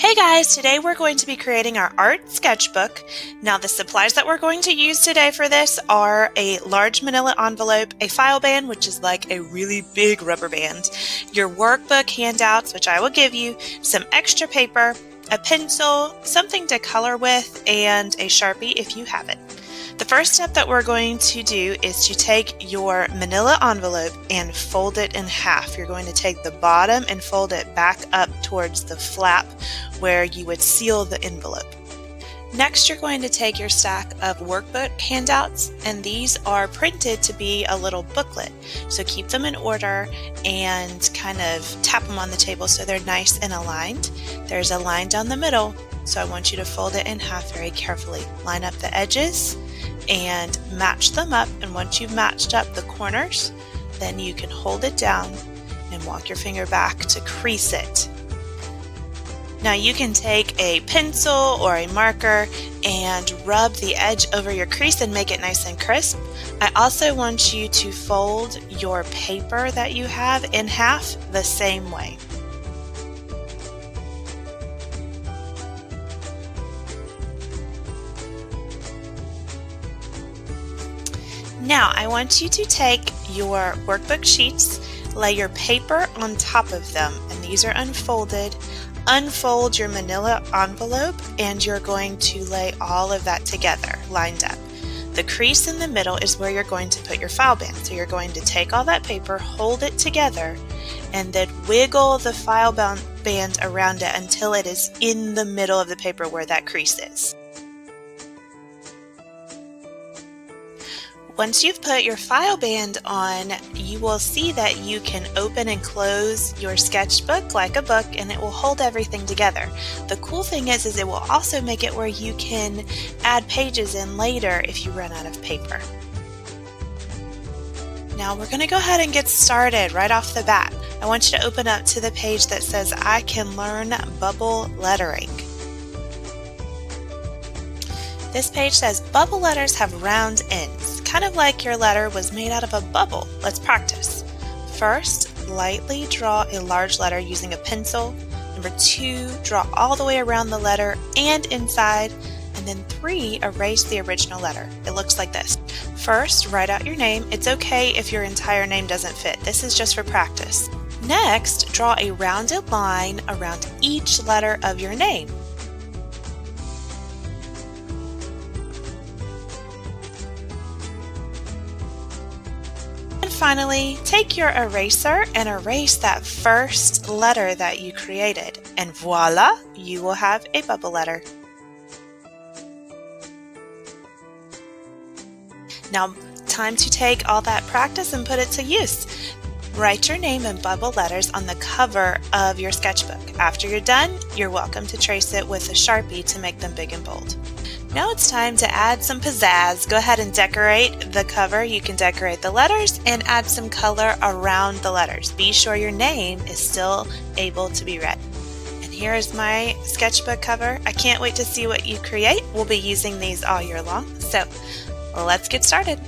Hey guys, today we're going to be creating our art sketchbook. Now the supplies that we're going to use today for this are a large manila envelope, a file band, which is like a really big rubber band, your workbook handouts, which I will give you, some extra paper, a pencil, something to color with, and a Sharpie if you have it. The first step that we're going to do is to take your manila envelope and fold it in half. You're going to take the bottom and fold it back up towards the flap where you would seal the envelope. Next, you're going to take your stack of workbook handouts, and these are printed to be a little booklet. So keep them in order and kind of tap them on the table so they're nice and aligned. There's a line down the middle, so I want you to fold it in half very carefully. Line up the edges and match them up, and once you've matched up the corners, then you can hold it down and walk your finger back to crease it. Now you can take a pencil or a marker and rub the edge over your crease and make it nice and crisp. I also want you to fold your paper that you have in half the same way. Now I want you to take your workbook sheets, lay your paper on top of them, and these are unfolded. Unfold your manila envelope and you're going to lay all of that together, lined up. The crease in the middle is where you're going to put your file band. So you're going to take all that paper, hold it together, and then wiggle the file band around it until it is in the middle of the paper where that crease is. Once you've put your file band on, you will see that you can open and close your sketchbook like a book, and it will hold everything together. The cool thing is it will also make it where you can add pages in later if you run out of paper. Now we're going to go ahead and get started right off the bat. I want you to open up to the page that says I can learn bubble lettering. This page says bubble letters have round ends, kind of like your letter was made out of a bubble. Let's practice. First, lightly draw a large letter using a pencil. Number 2, draw all the way around the letter and inside. And then 3, erase the original letter. It looks like this. First, write out your name. It's okay if your entire name doesn't fit. This is just for practice. Next, draw a rounded line around each letter of your name. Finally, take your eraser and erase that first letter that you created, and voila, you will have a bubble letter. Now, time to take all that practice and put it to use. Write your name in bubble letters on the cover of your sketchbook. After you're done, you're welcome to trace it with a Sharpie to make them big and bold. Now it's time to add some pizzazz. Go ahead and decorate the cover. You can decorate the letters and add some color around the letters. Be sure your name is still able to be read. And here is my sketchbook cover. I can't wait to see what you create. We'll be using these all year long. So let's get started.